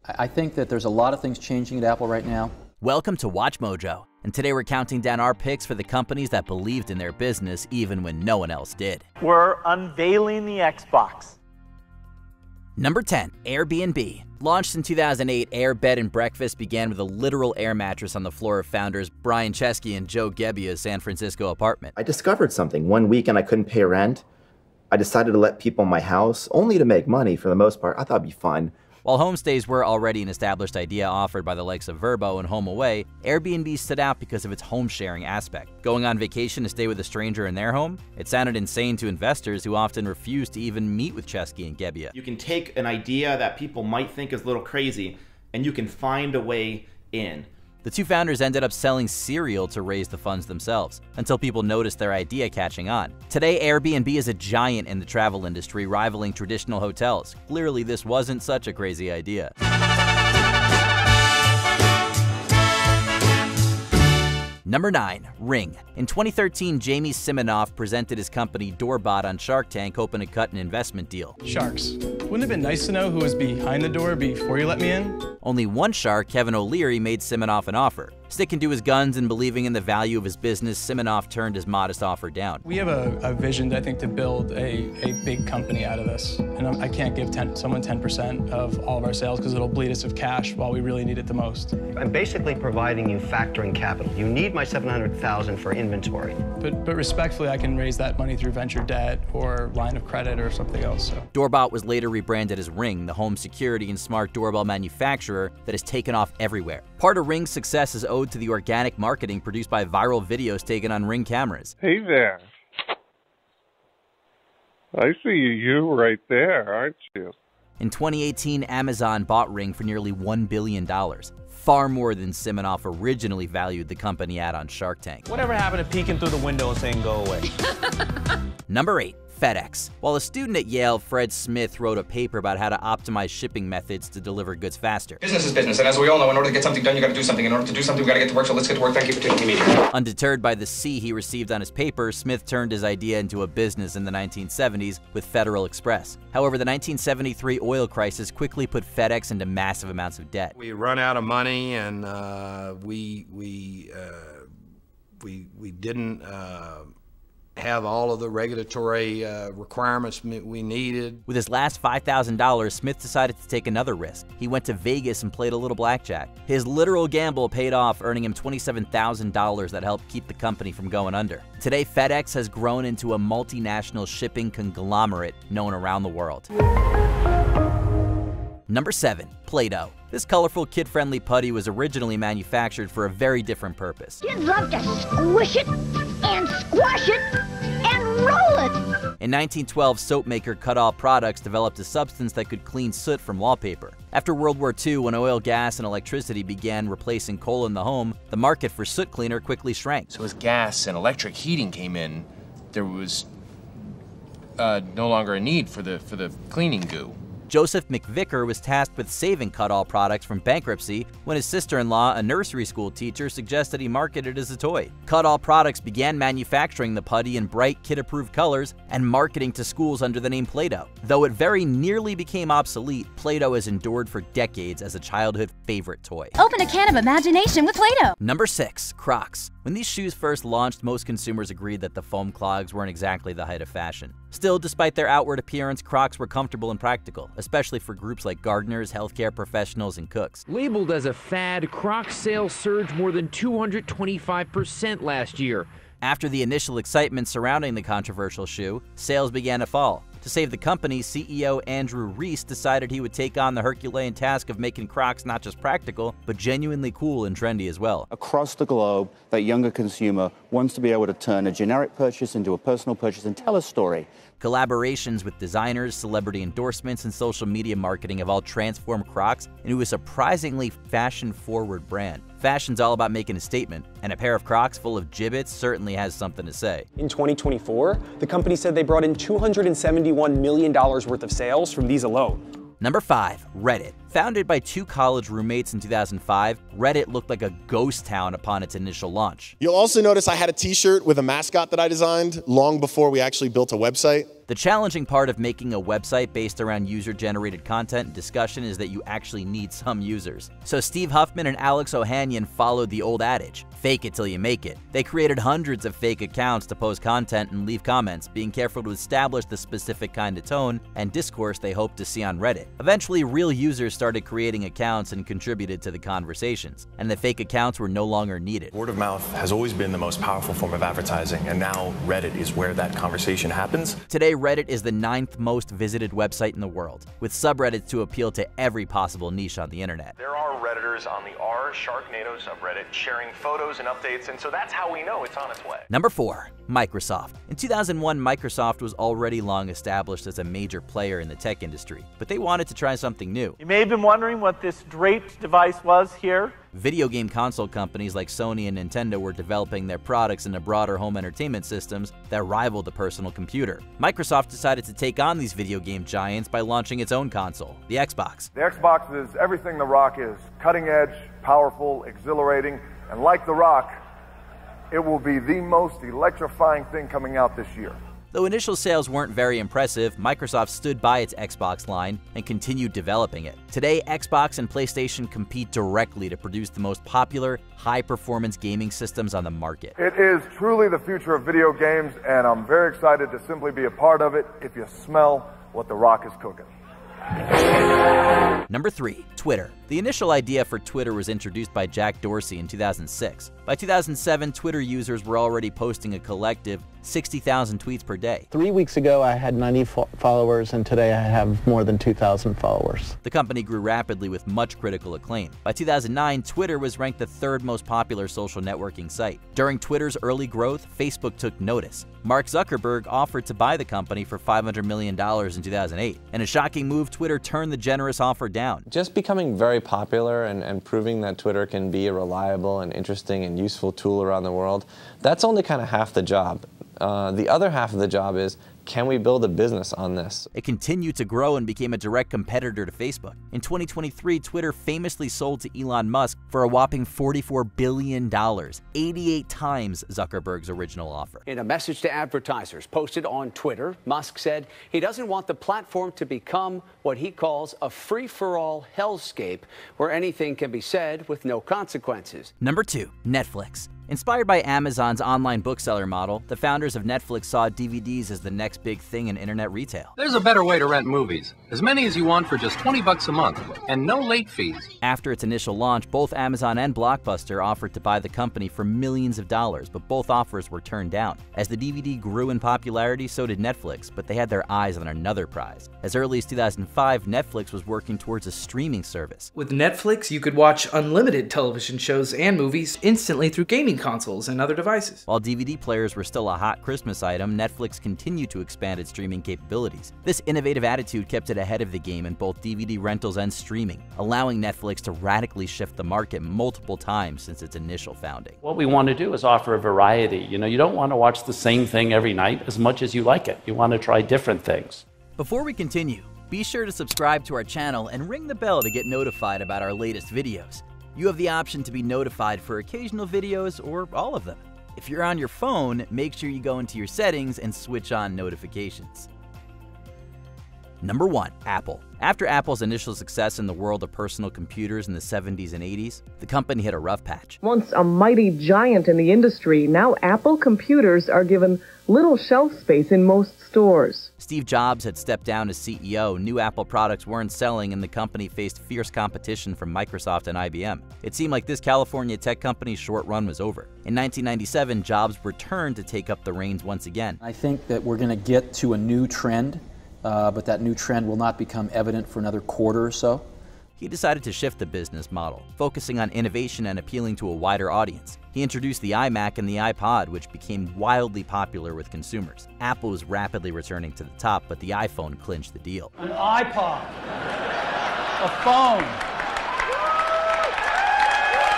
I think that there's a lot of things changing at Apple right now. Welcome to Watch Mojo, and today we're counting down our picks for the companies that believed in their business even when no one else did. We're unveiling the Xbox. Number 10, Airbnb. Launched in 2008, Air Bed and Breakfast began with a literal air mattress on the floor of founders Brian Chesky and Joe Gebbia's San Francisco apartment. I discovered something. One weekend I couldn't pay rent. I decided to let people in my house, only to make money for the most part. I thought it'd be fun. While homestays were already an established idea offered by the likes of Vrbo and HomeAway, Airbnb stood out because of its home-sharing aspect. Going on vacation to stay with a stranger in their home? It sounded insane to investors who often refused to even meet with Chesky and Gebbia. You can take an idea that people might think is a little crazy, and you can find a way in. The two founders ended up selling cereal to raise the funds themselves, until people noticed their idea catching on. Today, Airbnb is a giant in the travel industry, rivaling traditional hotels. Clearly, this wasn't such a crazy idea. Number 9, Ring. In 2013, Jamie Siminoff presented his company Doorbot on Shark Tank, hoping to cut an investment deal. Sharks. Wouldn't it have been nice to know who was behind the door before you let me in? Only one shark, Kevin O'Leary, made Siminoff an offer. Sticking to his guns and believing in the value of his business, Siminoff turned his modest offer down. We have a vision, I think, to build a big company out of this. And I can't give someone 10% of all of our sales because it'll bleed us of cash while we really need it the most. I'm basically providing you factoring capital. You need my $700,000 for inventory. But respectfully, I can raise that money through venture debt or line of credit or something else. So. Doorbot was later rebranded as Ring, the home security and smart doorbell manufacturer that has taken off everywhere. Part of Ring's success is owed to the organic marketing produced by viral videos taken on Ring cameras. Hey there. I see you right there, aren't you? In 2018, Amazon bought Ring for nearly $1 billion, far more than Siminoff originally valued the company at on Shark Tank. Whatever happened to peeking through the window and saying go away? Number 8, FedEx. While a student at Yale, Fred Smith, wrote a paper about how to optimize shipping methods to deliver goods faster. Business is business, and as we all know, in order to get something done, you gotta do something. In order to do something, we gotta get to work, so let's get to work. Thank you for taking me. Undeterred by the C he received on his paper, Smith turned his idea into a business in the 1970s with Federal Express. However, the 1973 oil crisis quickly put FedEx into massive amounts of debt. We run out of money, and we didn't have all of the regulatory requirements we needed. With his last $5,000, Smith decided to take another risk. He went to Vegas and played a little blackjack. His literal gamble paid off, earning him $27,000 that helped keep the company from going under. Today, FedEx has grown into a multinational shipping conglomerate known around the world. Number 7, Play-Doh. This colorful, kid-friendly putty was originally manufactured for a very different purpose. Kids love to squish it and squash it and roll it. In 1912, soap maker Cut-All Products developed a substance that could clean soot from wallpaper. After World War II, when oil, gas, and electricity began replacing coal in the home, the market for soot cleaner quickly shrank. So as gas and electric heating came in, there was no longer a need for the cleaning goo. Joseph McVicker was tasked with saving Cut-All Products from bankruptcy when his sister-in-law, a nursery school teacher, suggested he market it as a toy. Cut-All Products began manufacturing the putty in bright, kid-approved colors and marketing to schools under the name Play-Doh. Though it very nearly became obsolete, Play-Doh has endured for decades as a childhood favorite toy. Open a can of imagination with Play-Doh. Number 6, Crocs. When these shoes first launched, most consumers agreed that the foam clogs weren't exactly the height of fashion. Still, despite their outward appearance, Crocs were comfortable and practical, especially for groups like gardeners, healthcare professionals, and cooks. Labeled as a fad, Crocs sales surged more than 225% last year. After the initial excitement surrounding the controversial shoe, sales began to fall. To save the company, CEO Andrew Reese decided he would take on the Herculean task of making Crocs not just practical, but genuinely cool and trendy as well. Across the globe, that younger consumer wants to be able to turn a generic purchase into a personal purchase and tell a story. Collaborations with designers, celebrity endorsements, and social media marketing have all transformed Crocs into a surprisingly fashion-forward brand. Fashion's all about making a statement, and a pair of Crocs full of gibbets certainly has something to say. In 2024, the company said they brought in $271 million worth of sales from these alone. Number 5, Reddit. Founded by two college roommates in 2005, Reddit looked like a ghost town upon its initial launch. You'll also notice I had a t-shirt with a mascot that I designed long before we actually built a website. The challenging part of making a website based around user-generated content and discussion is that you actually need some users. So Steve Huffman and Alex Ohanian followed the old adage, fake it till you make it. They created hundreds of fake accounts to post content and leave comments, being careful to establish the specific kind of tone and discourse they hoped to see on Reddit. Eventually, real users started creating accounts and contributed to the conversations, and the fake accounts were no longer needed. Word of mouth has always been the most powerful form of advertising, and now Reddit is where that conversation happens. Today, Reddit is the 9th most visited website in the world, with subreddits to appeal to every possible niche on the internet. There are Redditors on the r/Sharknado subreddit sharing photos and updates, and so that's how we know it's on its way. Number 4. Microsoft. In 2001, Microsoft was already long established as a major player in the tech industry, but they wanted to try something new. You may have been wondering what this draped device was here. Video game console companies like Sony and Nintendo were developing their products into broader home entertainment systems that rivaled the personal computer. Microsoft decided to take on these video game giants by launching its own console, the Xbox. The Xbox is everything The Rock is. Cutting edge, powerful, exhilarating, and like The Rock, it will be the most electrifying thing coming out this year. Though initial sales weren't very impressive, Microsoft stood by its Xbox line and continued developing it. Today, Xbox and PlayStation compete directly to produce the most popular, high-performance gaming systems on the market. It is truly the future of video games, and I'm very excited to simply be a part of it if you smell what The Rock is cooking. Number 3. Twitter. The initial idea for Twitter was introduced by Jack Dorsey in 2006. By 2007, Twitter users were already posting a collective 60,000 tweets per day. 3 weeks ago, I had 90 followers, and today I have more than 2,000 followers. The company grew rapidly with much critical acclaim. By 2009, Twitter was ranked the 3rd most popular social networking site. During Twitter's early growth, Facebook took notice. Mark Zuckerberg offered to buy the company for $500 million in 2008. In a shocking move, Twitter turned the generous offer down. Just becoming very popular and proving that Twitter can be a reliable and interesting and useful tool around the world, that's only kind of half the job. The other half of the job is, can we build a business on this? It continued to grow and became a direct competitor to Facebook. In 2023, Twitter famously sold to Elon Musk for a whopping $44 billion, 88 times Zuckerberg's original offer. In a message to advertisers posted on Twitter, Musk said he doesn't want the platform to become what he calls a free-for-all hellscape where anything can be said with no consequences. Number 2. Netflix. Inspired by Amazon's online bookseller model, the founders of Netflix saw DVDs as the next big thing in internet retail. There's a better way to rent movies. As many as you want for just $20 a month, and no late fees. After its initial launch, both Amazon and Blockbuster offered to buy the company for millions of dollars, but both offers were turned down. As the DVD grew in popularity, so did Netflix, but they had their eyes on another prize. As early as 2005, Netflix was working towards a streaming service. With Netflix, you could watch unlimited television shows and movies instantly through gaming consoles and other devices. While DVD players were still a hot Christmas item, Netflix continued to expand its streaming capabilities. This innovative attitude kept it ahead of the game in both DVD rentals and streaming, allowing Netflix to radically shift the market multiple times since its initial founding. What we want to do is offer a variety. You don't want to watch the same thing every night as much as you like it. You want to try different things. Before we continue, be sure to subscribe to our channel and ring the bell to get notified about our latest videos. You have the option to be notified for occasional videos or all of them. If you're on your phone, make sure you go into your settings and switch on notifications. Number 1. Apple. After Apple's initial success in the world of personal computers in the 70s and 80s, the company hit a rough patch. Once a mighty giant in the industry, now Apple computers are given little shelf space in most stores. Steve Jobs had stepped down as CEO, new Apple products weren't selling, and the company faced fierce competition from Microsoft and IBM. It seemed like this California tech company's short run was over. In 1997, Jobs returned to take up the reins once again. I think that we're going to get to a new trend, but that new trend will not become evident for another quarter or so. He decided to shift the business model, focusing on innovation and appealing to a wider audience. He introduced the iMac and the iPod, which became wildly popular with consumers. Apple was rapidly returning to the top, but the iPhone clinched the deal. An iPod. A phone.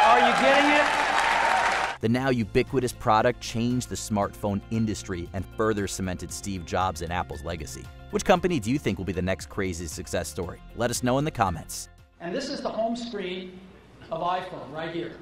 Are you getting it? The now ubiquitous product changed the smartphone industry and further cemented Steve Jobs and Apple's legacy. Which company do you think will be the next crazy success story? Let us know in the comments. And this is the home screen of iPhone right here.